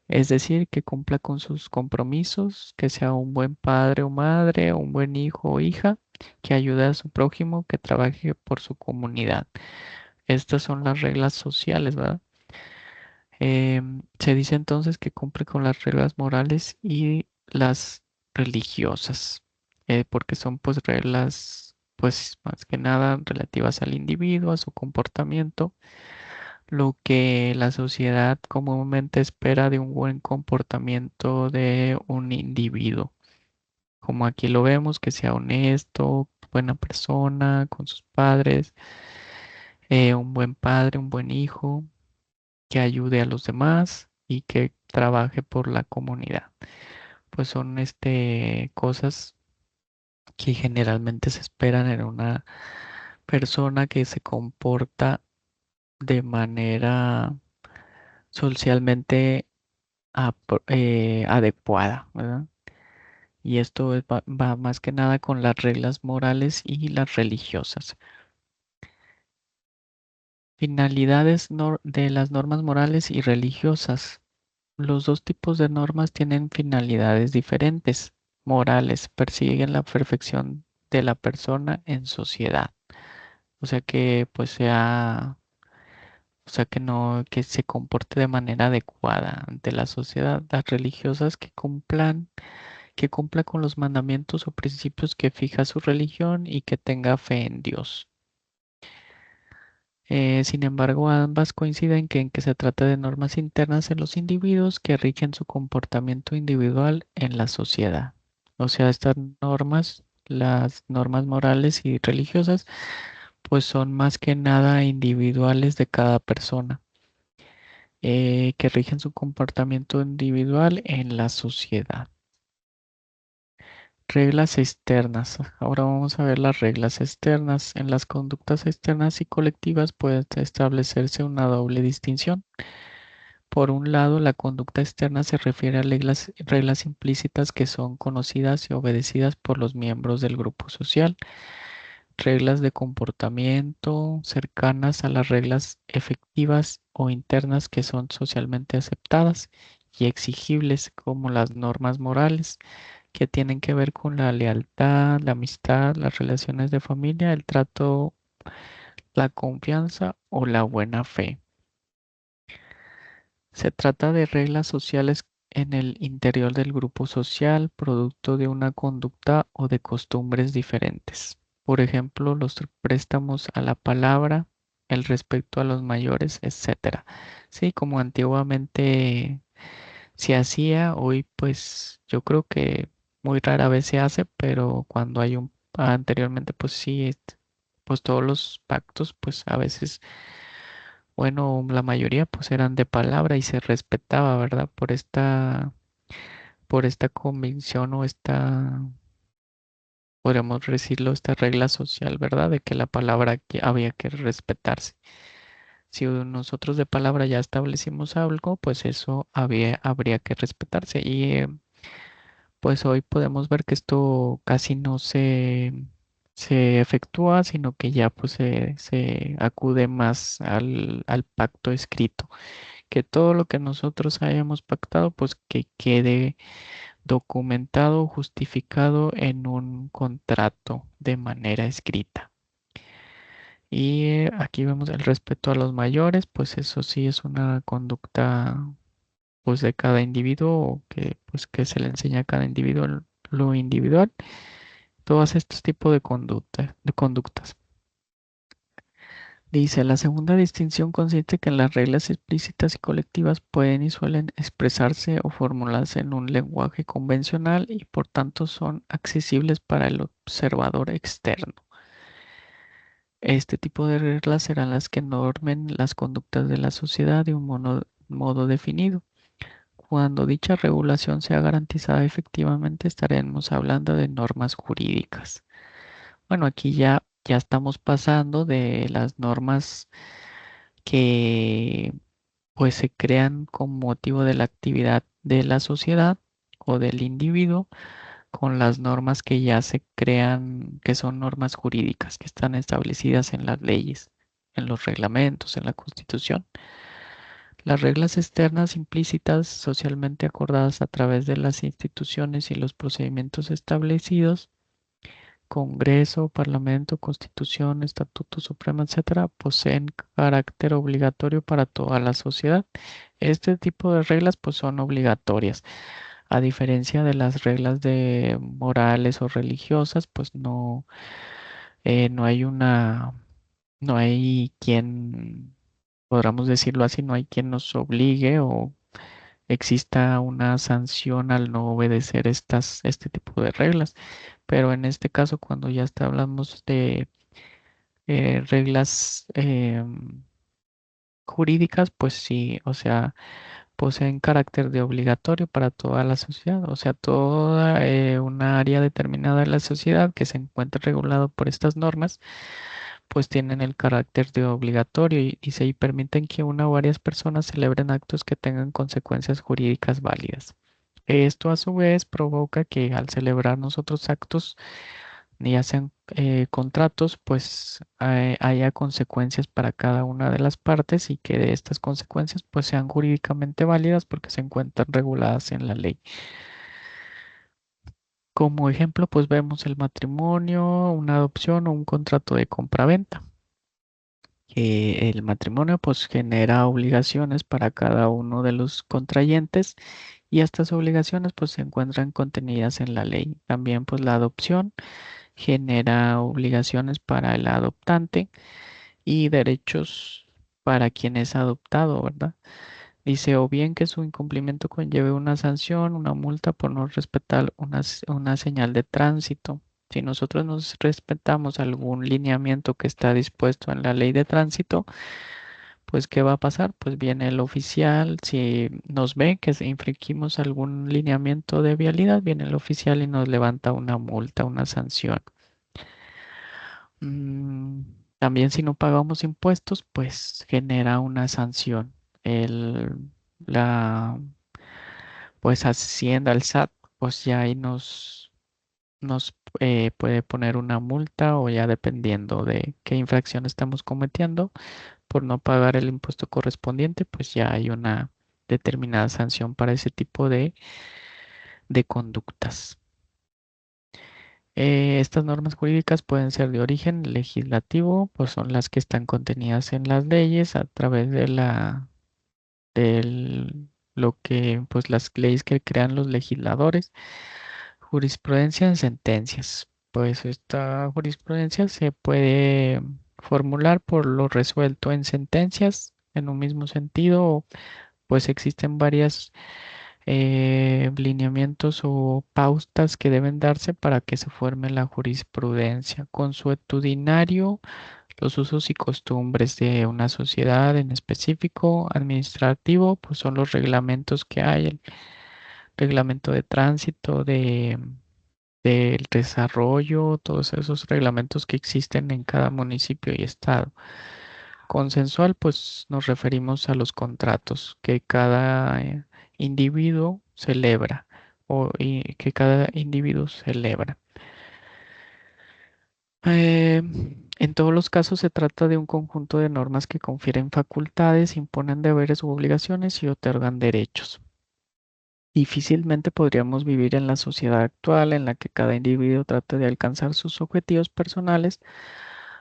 Es decir, que cumpla con sus compromisos, que sea un buen padre o madre, un buen hijo o hija, que ayude a su prójimo, que trabaje por su comunidad. Estas son las reglas sociales, ¿verdad? Se dice entonces que cumple con las reglas morales y las religiosas, porque son pues reglas, pues más que nada relativas al individuo, a su comportamiento, lo que la sociedad comúnmente espera de un buen comportamiento de un individuo. Como aquí lo vemos, que sea honesto, buena persona con sus padres, un buen padre, un buen hijo, que ayude a los demás y que trabaje por la comunidad. Pues son cosas que generalmente se esperan en una persona que se comporta de manera socialmente adecuada, ¿verdad? Y esto va más que nada con las reglas morales y las religiosas. Finalidades de las normas morales y religiosas. Los dos tipos de normas tienen finalidades diferentes. Morales persiguen la perfección de la persona en sociedad. O sea que pues o sea que no, que se comporte de manera adecuada ante la sociedad. Las religiosas que cumpla con los mandamientos o principios que fija su religión y que tenga fe en Dios. Sin embargo, ambas coinciden en que se trata de normas internas en los individuos que rigen su comportamiento individual en la sociedad. O sea, estas normas, las normas morales y religiosas, pues son más que nada individuales de cada persona, que rigen su comportamiento individual en la sociedad. Reglas externas. Ahora vamos a ver las reglas externas. En las conductas externas y colectivas puede establecerse una doble distinción. Por un lado, la conducta externa se refiere a reglas implícitas que son conocidas y obedecidas por los miembros del grupo social, reglas de comportamiento cercanas a las reglas efectivas o internas que son socialmente aceptadas y exigibles, como las normas morales, que tienen que ver con la lealtad, la amistad, las relaciones de familia, el trato, la confianza o la buena fe. Se trata de reglas sociales en el interior del grupo social, producto de una conducta o de costumbres diferentes. Por ejemplo, los préstamos a la palabra, el respeto a los mayores, etcétera. Sí, como antiguamente se hacía, hoy pues yo creo que muy rara vez se hace, pero cuando hay anteriormente pues sí, pues todos los pactos pues a veces, bueno, la mayoría pues eran de palabra y se respetaba, ¿verdad? Por esta convicción o podríamos decirlo, esta regla social, ¿verdad? De que la palabra que había que respetarse. Si nosotros de palabra ya establecimos algo, pues eso habría que respetarse. Y pues hoy podemos ver que esto casi no se efectúa, sino que ya pues se acude más al pacto escrito. Que todo lo que nosotros hayamos pactado, pues que quede documentado, justificado en un contrato de manera escrita. Y aquí vemos el respeto a los mayores, pues eso sí es una conducta pues de cada individuo que pues que se le enseña a cada individuo lo individual, todos estos tipos de conductas. Dice, la segunda distinción consiste que las reglas explícitas y colectivas pueden y suelen expresarse o formularse en un lenguaje convencional y por tanto son accesibles para el observador externo. Este tipo de reglas serán las que normen las conductas de la sociedad de un modo definido. Cuando dicha regulación sea garantizada efectivamente, estaremos hablando de normas jurídicas. Bueno, aquí ya estamos pasando de las normas que pues se crean con motivo de la actividad de la sociedad o del individuo con las normas que ya se crean, que son normas jurídicas, que están establecidas en las leyes, en los reglamentos, en la Constitución. Las reglas externas implícitas socialmente acordadas a través de las instituciones y los procedimientos establecidos, Congreso, Parlamento, Constitución, Estatuto Supremo, etcétera, poseen carácter obligatorio para toda la sociedad. Este tipo de reglas pues son obligatorias. A diferencia de las reglas de morales o religiosas, pues no hay no hay quien, podríamos decirlo así, no hay quien nos obligue o exista una sanción al no obedecer este tipo de reglas. Pero en este caso, cuando ya hablamos de reglas jurídicas, pues sí, o sea, poseen carácter de obligatorio para toda la sociedad, o sea, toda una área determinada de la sociedad que se encuentre regulado por estas normas, pues tienen el carácter de obligatorio y se permiten que una o varias personas celebren actos que tengan consecuencias jurídicas válidas. Esto a su vez provoca que al celebrar nosotros actos, ya sean contratos, pues haya consecuencias para cada una de las partes y que de estas consecuencias pues sean jurídicamente válidas porque se encuentran reguladas en la ley. Como ejemplo, pues vemos el matrimonio, una adopción o un contrato de compraventa. Que el matrimonio pues genera obligaciones para cada uno de los contrayentes y estas obligaciones pues se encuentran contenidas en la ley. También pues la adopción genera obligaciones para el adoptante y derechos para quien es adoptado, ¿verdad? Dice, o bien que su incumplimiento conlleve una sanción, una multa por no respetar una señal de tránsito. Si nosotros nos respetamos algún lineamiento que está dispuesto en la ley de tránsito, pues ¿qué va a pasar? Pues viene el oficial, si nos ve que infringimos algún lineamiento de vialidad, viene el oficial y nos levanta una multa, una sanción. Mm, También si no pagamos impuestos, pues genera una sanción. El, la, pues Hacienda, el SAT, pues ya ahí nos puede poner una multa o ya dependiendo de qué infracción estamos cometiendo por no pagar el impuesto correspondiente, pues ya hay una determinada sanción para ese tipo de conductas. Estas normas jurídicas pueden ser de origen legislativo, pues son las que están contenidas en las leyes a través de lo que, pues las leyes que crean los legisladores. Jurisprudencia en sentencias. Pues esta jurisprudencia se puede formular por lo resuelto en sentencias en un mismo sentido, pues existen varias lineamientos o pautas que deben darse para que se forme la jurisprudencia. Consuetudinario, los usos y costumbres de una sociedad en específico, administrativo, pues son los reglamentos que hay, el reglamento de tránsito, del desarrollo, todos esos reglamentos que existen en cada municipio y estado. Consensual, pues nos referimos a los contratos que cada individuo celebra y que cada individuo celebra. Eh, en todos los casos se trata de un conjunto de normas que confieren facultades, imponen deberes u obligaciones y otorgan derechos. Difícilmente podríamos vivir en la sociedad actual en la que cada individuo trata de alcanzar sus objetivos personales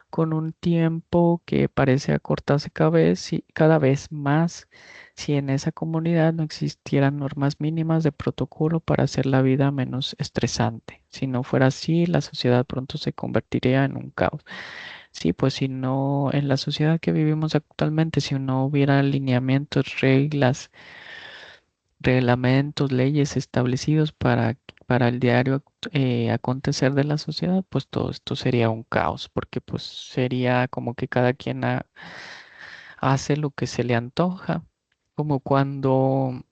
con un tiempo que parece acortarse cada vez más si en esa comunidad no existieran normas mínimas de protocolo para hacer la vida menos estresante. Si no fuera así, la sociedad pronto se convertiría en un caos. Sí, pues si no, en la sociedad que vivimos actualmente, si no hubiera lineamientos, reglas, reglamentos, leyes establecidos para el diario acontecer de la sociedad, pues todo esto sería un caos, porque pues sería como que cada quien hace lo que se le antoja, como cuando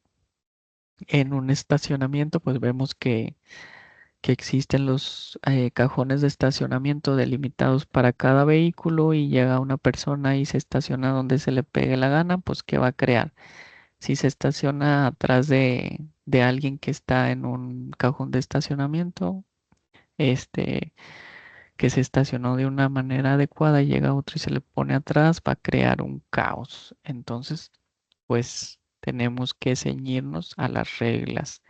en un estacionamiento pues vemos que existen los cajones de estacionamiento delimitados para cada vehículo y llega una persona y se estaciona donde se le pegue la gana, pues ¿qué va a crear? Si se estaciona atrás de alguien que está en un cajón de estacionamiento, este, que se estacionó de una manera adecuada y llega otro y se le pone atrás, va a crear un caos. Entonces, pues tenemos que ceñirnos a las reglas,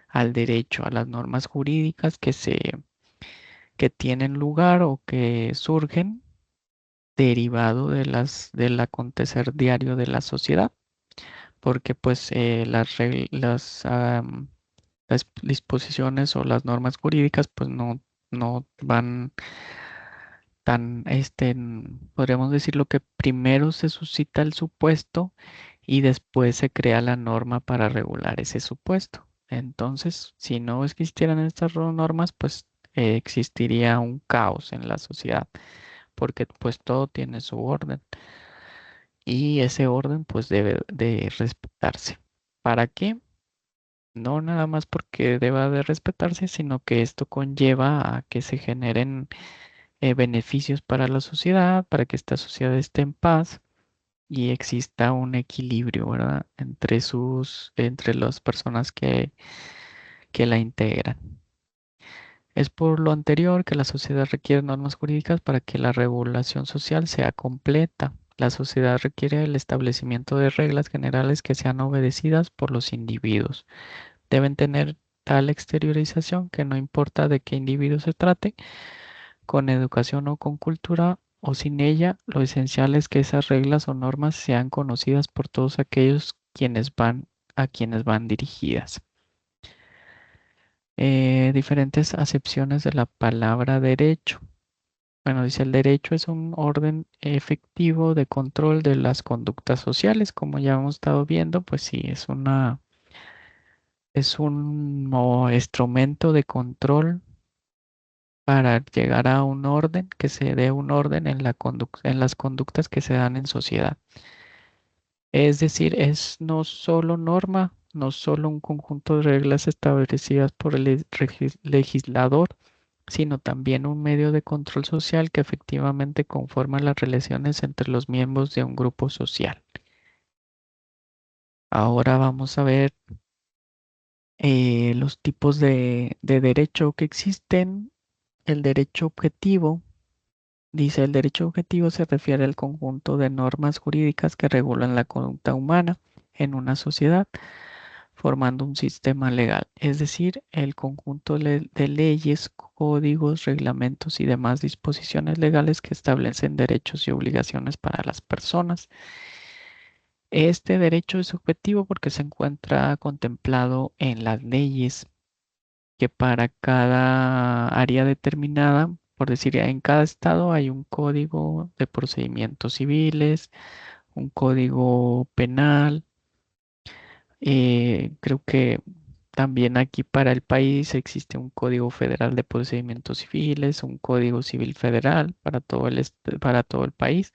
al derecho, a las normas jurídicas que tienen lugar o que surgen derivado del acontecer diario de la sociedad, porque pues las disposiciones o las normas jurídicas pues no van tan, podríamos decirlo que primero se suscita el supuesto y después se crea la norma para regular ese supuesto. Entonces, si no existieran estas normas, pues existiría un caos en la sociedad, porque pues todo tiene su orden y ese orden pues debe de respetarse. ¿Para qué? No nada más porque deba de respetarse, sino que esto conlleva a que se generen beneficios para la sociedad, para que esta sociedad esté en paz y exista un equilibrio, ¿verdad? Entre las personas que la integran. Es por lo anterior que la sociedad requiere normas jurídicas para que la regulación social sea completa. La sociedad requiere el establecimiento de reglas generales que sean obedecidas por los individuos. Deben tener tal exteriorización que no importa de qué individuo se trate, con educación o con cultura o sin ella, lo esencial es que esas reglas o normas sean conocidas por todos aquellos a quienes van dirigidas. Diferentes acepciones de la palabra derecho. Bueno, dice el derecho es un orden efectivo de control de las conductas sociales, como ya hemos estado viendo, pues sí, es un instrumento de control para llegar a un orden, que se dé un orden en en las conductas que se dan en sociedad. Es decir, es no solo norma, no solo un conjunto de reglas establecidas por el legislador, sino también un medio de control social que efectivamente conforma las relaciones entre los miembros de un grupo social. Ahora vamos a ver los tipos de derecho que existen. El derecho objetivo. Dice, el derecho objetivo se refiere al conjunto de normas jurídicas que regulan la conducta humana en una sociedad, formando un sistema legal, es decir, el conjunto de leyes, códigos, reglamentos y demás disposiciones legales que establecen derechos y obligaciones para las personas. Este derecho es objetivo porque se encuentra contemplado en las leyes que para cada área determinada, por decir, en cada estado hay un código de procedimientos civiles, un código penal. Creo que también aquí para el país existe un código federal de procedimientos civiles, un código civil federal para todo para todo el país.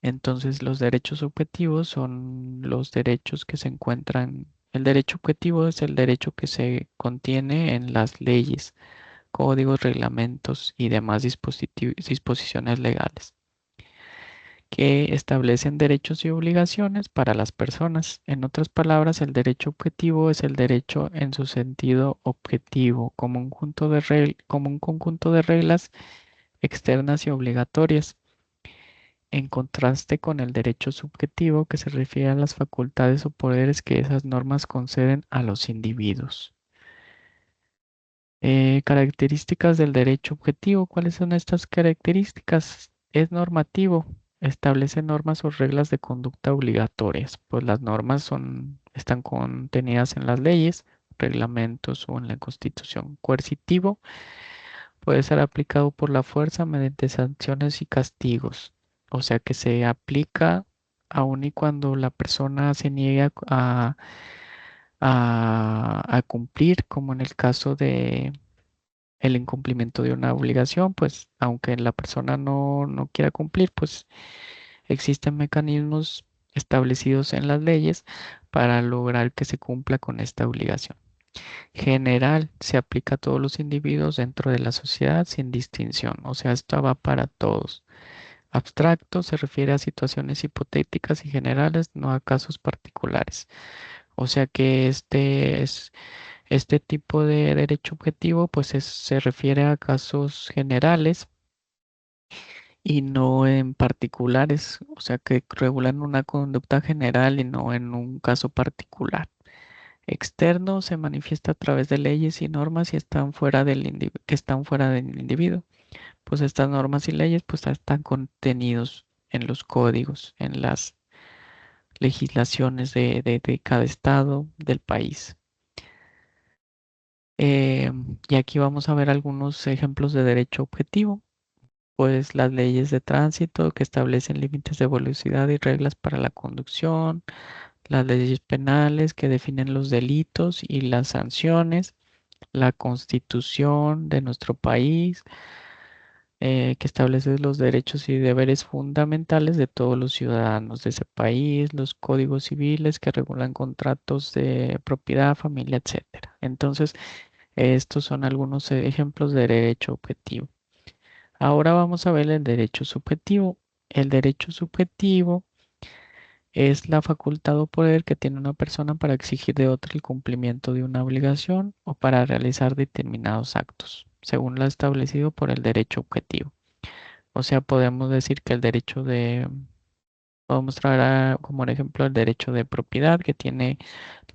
Entonces, los derechos objetivos son los derechos que se encuentran. El derecho objetivo es el derecho que se contiene en las leyes, códigos, reglamentos y demás disposiciones legales que establecen derechos y obligaciones para las personas. En otras palabras, el derecho objetivo es el derecho en su sentido objetivo, como como un conjunto de reglas externas y obligatorias, en contraste con el derecho subjetivo que se refiere a las facultades o poderes que esas normas conceden a los individuos. Características del derecho objetivo. ¿Cuáles son estas características? Es normativo. Establece normas o reglas de conducta obligatorias. Pues las normas están contenidas en las leyes, reglamentos o en la Constitución. Coercitivo. Puede ser aplicado por la fuerza mediante sanciones y castigos. O sea que se aplica aun y cuando la persona se niega a cumplir, como en el caso de el incumplimiento de una obligación, pues aunque la persona no quiera cumplir, pues existen mecanismos establecidos en las leyes para lograr que se cumpla con esta obligación. General, se aplica a todos los individuos dentro de la sociedad sin distinción, o sea, esto va para todos. Abstracto se refiere a situaciones hipotéticas y generales, no a casos particulares. O sea que este tipo de derecho objetivo, pues se refiere a casos generales y no en particulares, o sea que regulan una conducta general y no en un caso particular. Externo se manifiesta a través de leyes y normas y están fuera que están fuera del individuo. Pues estas normas y leyes pues están contenidos en los códigos, en las legislaciones de cada estado del país. Y aquí vamos a ver algunos ejemplos de derecho objetivo, pues las leyes de tránsito que establecen límites de velocidad y reglas para la conducción, las leyes penales que definen los delitos y las sanciones, la constitución de nuestro país, que establece los derechos y deberes fundamentales de todos los ciudadanos de ese país, los códigos civiles que regulan contratos de propiedad, familia, etcétera. Entonces, estos son algunos ejemplos de derecho objetivo. Ahora vamos a ver el derecho subjetivo. El derecho subjetivo es la facultad o poder que tiene una persona para exigir de otra el cumplimiento de una obligación o para realizar determinados actos, según lo establecido por el derecho objetivo. O sea, podemos decir que podemos traer como un ejemplo el derecho de propiedad que tiene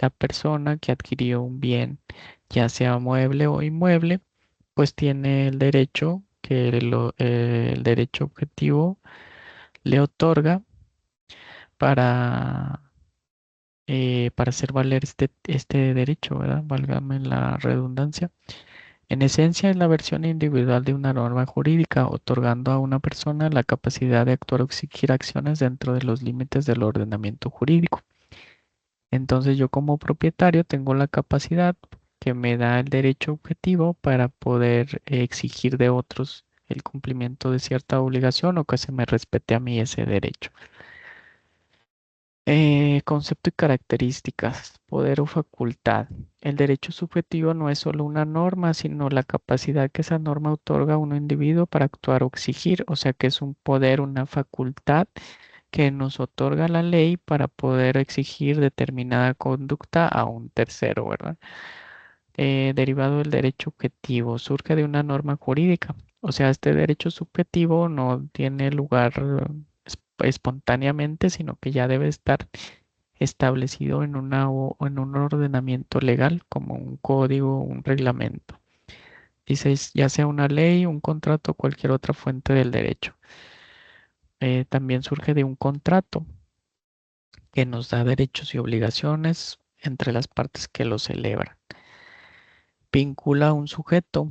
la persona que adquirió un bien, ya sea mueble o inmueble, pues tiene el derecho el derecho objetivo le otorga para, para hacer valer este derecho, ¿verdad? Válgame la redundancia. En esencia es la versión individual de una norma jurídica, otorgando a una persona la capacidad de actuar o exigir acciones dentro de los límites del ordenamiento jurídico. Entonces yo como propietario tengo la capacidad que me da el derecho objetivo para poder exigir de otros el cumplimiento de cierta obligación o que se me respete a mí ese derecho. Concepto y características, poder o facultad. El derecho subjetivo no es solo una norma, sino la capacidad que esa norma otorga a un individuo para actuar o exigir, o sea que es un poder, una facultad que nos otorga la ley para poder exigir determinada conducta a un tercero, ¿verdad? Derivado del derecho objetivo, surge de una norma jurídica. O sea, este derecho subjetivo no tiene lugar espontáneamente, sino que ya debe estar establecido en en un ordenamiento legal, como un código, un reglamento. Dice, ya sea una ley, un contrato o cualquier otra fuente del derecho. También surge de un contrato que nos da derechos y obligaciones entre las partes que lo celebran. Vincula a un sujeto,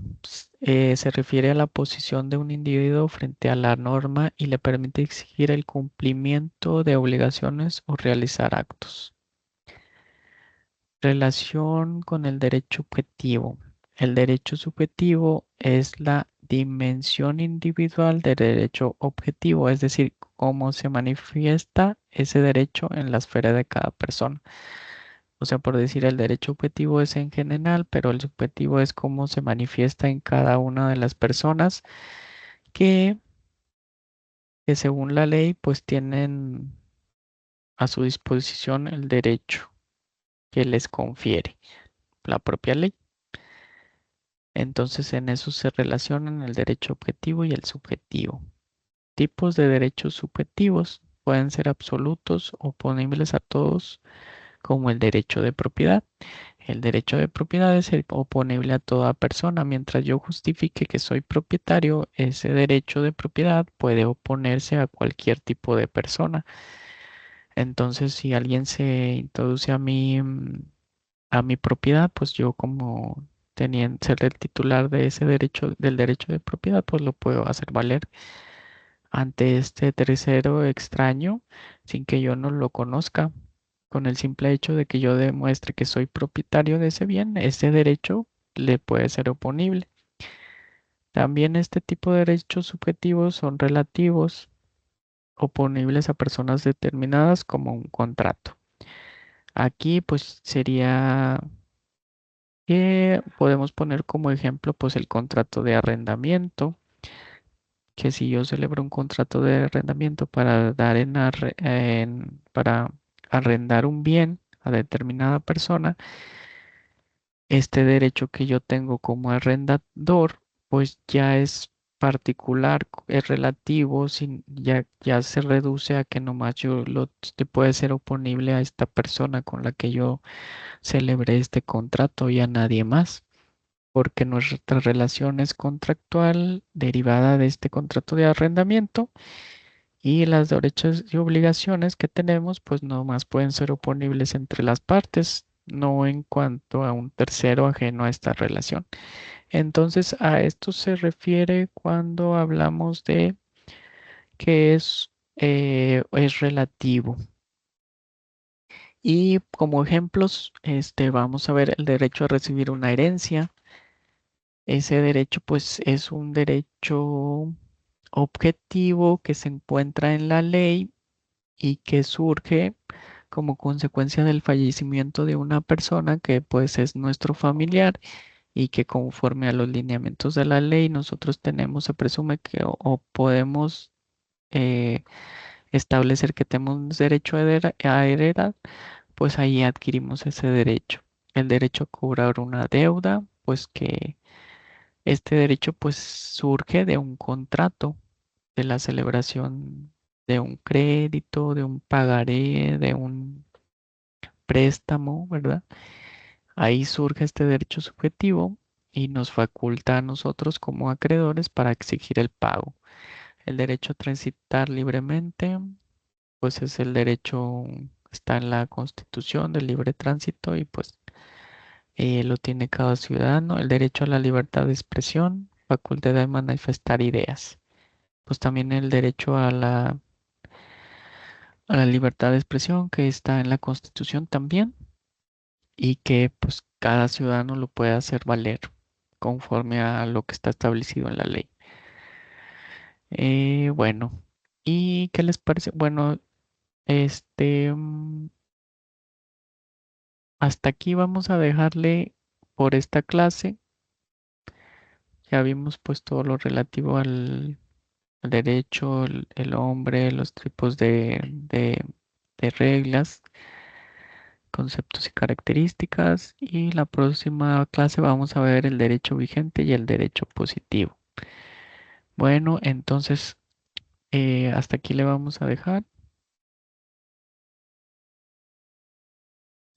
se refiere a la posición de un individuo frente a la norma y le permite exigir el cumplimiento de obligaciones o realizar actos. Relación con el derecho objetivo. El derecho subjetivo es la dimensión individual del derecho objetivo, es decir, cómo se manifiesta ese derecho en la esfera de cada persona. O sea, por decir, el derecho objetivo es en general, pero el subjetivo es cómo se manifiesta en cada una de las personas que, que según la ley, pues tienen a su disposición el derecho que les confiere la propia ley. Entonces, en eso se relacionan el derecho objetivo y el subjetivo. Tipos de derechos subjetivos pueden ser absolutos, oponibles a todos, como el derecho de propiedad. El derecho de propiedad es oponible a toda persona. Mientras yo justifique que soy propietario, ese derecho de propiedad puede oponerse a cualquier tipo de persona. Entonces, si alguien se introduce a mi propiedad, pues yo como teniendo ser el titular de ese derecho, del derecho de propiedad, pues lo puedo hacer valer ante este tercero extraño sin que yo no lo conozca. Con el simple hecho de que yo demuestre que soy propietario de ese bien, ese derecho le puede ser oponible. También este tipo de derechos subjetivos son relativos, oponibles a personas determinadas como un contrato. Aquí pues sería que podemos poner como ejemplo pues el contrato de arrendamiento, que si yo celebro un contrato de arrendamiento para dar para arrendar un bien a determinada persona, este derecho que yo tengo como arrendador, pues ya es particular, es relativo, ya se reduce a que nomás te puede ser oponible a esta persona con la que yo celebré este contrato y a nadie más, porque nuestra relación es contractual derivada de este contrato de arrendamiento y las derechos y obligaciones que tenemos, pues no más pueden ser oponibles entre las partes, no en cuanto a un tercero ajeno a esta relación. Entonces, a esto se refiere cuando hablamos de que es relativo. Y como ejemplos, vamos a ver el derecho a recibir una herencia. Ese derecho, pues, es un derecho objetivo que se encuentra en la ley y que surge como consecuencia del fallecimiento de una persona que pues es nuestro familiar y que conforme a los lineamientos de la ley nosotros tenemos, se presume que o podemos eh, establecer que tenemos derecho a heredar, pues ahí adquirimos ese derecho. El derecho a cobrar una deuda, pues que este derecho pues surge de un contrato, de la celebración de un crédito, de un pagaré, de un préstamo, ¿verdad? Ahí surge este derecho subjetivo y nos faculta a nosotros como acreedores para exigir el pago. El derecho a transitar libremente, pues es el derecho, está en la Constitución del libre tránsito y pues lo tiene cada ciudadano, el derecho a la libertad de expresión, facultad de manifestar ideas. Pues también el derecho a la libertad de expresión que está en la Constitución también y que pues cada ciudadano lo puede hacer valer conforme a lo que está establecido en la ley. Bueno, ¿y qué les parece? Bueno, hasta aquí vamos a dejarle por esta clase. Ya vimos pues todo lo relativo al derecho, el hombre, los tipos de reglas, conceptos y características. Y la próxima clase vamos a ver el derecho vigente y el derecho positivo. Bueno, entonces hasta aquí le vamos a dejar.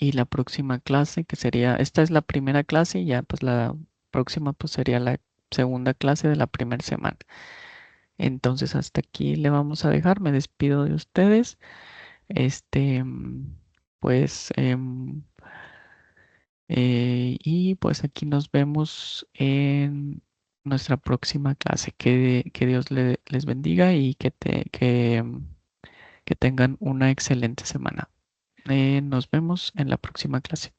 Y la próxima clase, que sería, esta es la primera clase y ya pues la próxima pues sería la segunda clase de la primera semana. Entonces hasta aquí le vamos a dejar. Me despido de ustedes. Este, pues, y pues aquí nos vemos en nuestra próxima clase. Que Dios les bendiga y que tengan una excelente semana. Nos vemos en la próxima clase.